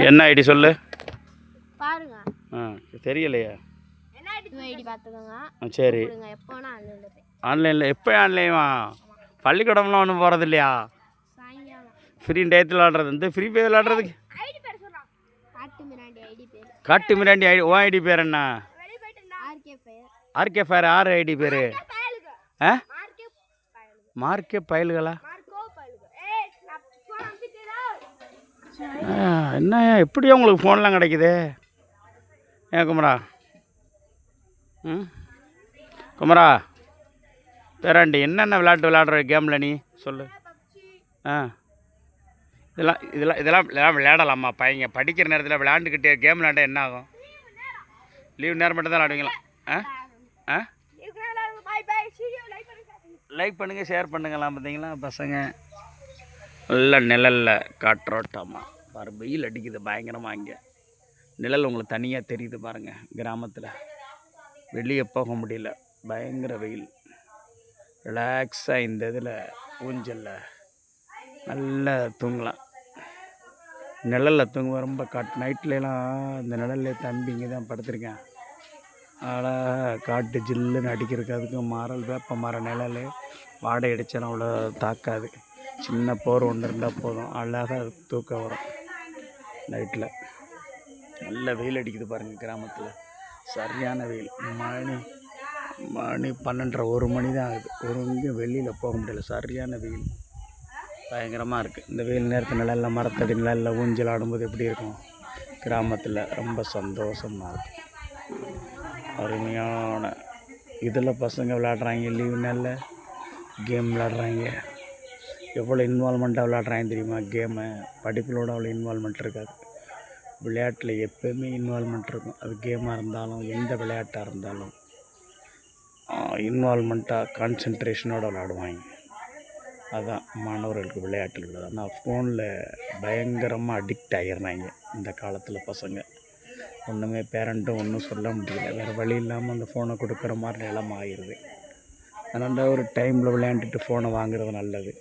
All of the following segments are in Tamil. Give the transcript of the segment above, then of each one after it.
என்ன ஐடி சொல்லு பாருங்க. தெரியலையா? ஐடி பார்த்துக்கோங்க. சரி. ஆன்லைனில் எப்போ ஆன்லைனா? பள்ளிக்கூடம்லாம் ஒன்றும் போகிறது இல்லையா? ஃப்ரீ டயத்தில் விளாட்றது இந்த ஃப்ரீ ஃபயர் விளாட்றதுக்கு காட்டு மிராண்டி ஐடி. ஓ ஐடி பேர் என்ன? RK fire. ஆர் ஐடி பேர் மார்க்கே பயல்களா? என்ன எப்படியா உங்களுக்கு ஃபோன்லாம் கிடைக்குது? ஏன் குமரா? குமரா பேராண்டி என்னென்ன விளையாட்டு விளையாடுற கேமில் நீ சொல்லு. இதெல்லாம் விளையாடலாமா? பையங்க படிக்கிற நேரத்தில் விளையாண்டுக்கிட்டே கேம் விளையாண்டா என்ன ஆகும்? லீவ் நேரம் மட்டும் தான் விளையாடுவீங்களா? லைக் பண்ணுங்கள், ஷேர் பண்ணுங்களாம். பார்த்தீங்களா பசங்க நல்ல நிழலில் காற்றோட்டமாக பாரு. வெயில் அடிக்குது பயங்கரமாக. இங்கே நிழல் உங்களுக்கு தனியாக தெரியுது பாருங்கள். கிராமத்தில் வெளியே போக முடியல, பயங்கர வெயில். ரிலாக்ஸாக இந்த இதில் ஊஞ்சலில் நல்லா தூங்கலாம். நிழலில் தூங்க ரொம்ப நைட்லலாம் இந்த நிழல்ல தம்பி இங்கே தான் படுத்திருக்கேன். அழகாக காட்டு ஜில்லுன்னு அடிக்கிறதுக்கு அதுக்கும் மரம், வேப்ப மரம் நிழல் வாடகை அடித்தாலும் அவ்வளோ தாக்காது. சின்ன போர் ஒன்று இருந்தால் போதும், அழகாக தூக்கம் வரும். நைட்டில் நல்ல வெயில் அடிக்குது பாருங்கள். கிராமத்தில் சரியான வெயில். மணி 12:30 1 மணி தான் ஆகுது. எங்கேயும் வெளியில் போக முடியல, சரியான வெயில் பயங்கரமாக இருக்குது. இந்த வெயில் நேரத்தில் நிழலில் மரத்தடி நிழலில் ஊஞ்சல் ஆடும்போது எப்படி இருக்கும்? கிராமத்தில் ரொம்ப சந்தோஷமாக இருக்கும். அருமையான இதில் பசங்க விளையாடுறாங்க. லீவு நாளில் கேம் விளையாடுறாங்க. எவ்வளோ இன்வால்மெண்ட்டாக விளையாடுறாங்க தெரியுமா? கேமை படிப்புகளோட அவ்வளோ இன்வால்மெண்ட் இருக்காது. விளையாட்டில் எப்போவுமே இன்வால்மெண்ட் இருக்கும். அது கேமாக இருந்தாலும் எந்த விளையாட்டாக இருந்தாலும் இன்வால்மெண்ட்டாக கான்சன்ட்ரேஷனோடு விளையாடுவாங்க. அதுதான் மாணவர்களுக்கு விளையாட்டில் உள்ளது. ஆனால் ஃபோனில் பயங்கரமாக அடிக்ட் ஆகிடுறாங்க இந்த காலத்தில் பசங்க. ஒன்றுமே பேரண்ட்டும் ஒன்றும் சொல்ல முடியல. வேறு வழி இல்லாமல் அந்த ஃபோனை கொடுக்குற மாதிரி நிலைமை ஆகிடுது. அதனால் ஒரு டைமில் விளையாண்டுட்டு ஃபோனை வாங்குறது நல்லது.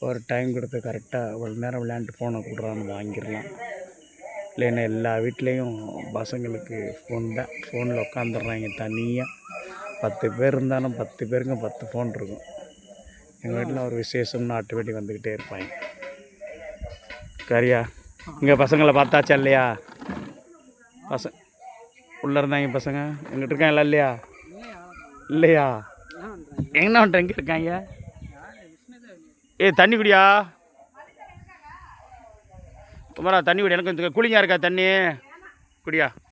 ஒரு டைம் கொடுத்து கரெக்டாக ஒரு நேரம் விளையாண்டுட்டு ஃபோனை கொடுக்குறான்னு வாங்கிடலாம். இல்லைன்னா எல்லா வீட்லேயும் பசங்களுக்கு ஃபோன் தான். ஃபோனில் உட்காந்துடுறாங்க தனியாக. 10 பேர் இருந்தாலும் 10 பேருக்கும் 10 ஃபோன் இருக்கும். எங்கள் வீட்டில் ஒரு விசேஷம்னு ஆட்டோமேட்டிக் வந்துக்கிட்டே இருப்பாங்க. கரியா இங்கே பசங்களை பார்த்தாச்சா இல்லையா? உள்ளே இருந்தாங்க பசங்க. எங்கிட்ட இருக்காங்களா இல்லையா? இல்லையா? என்ன பண்ணுற? எங்கே இருக்காங்க? தண்ணி குடியா குமாரா, தண்ணி குடி. எனக்கு கூலிங்காக இருக்கா தண்ணி? குடியா.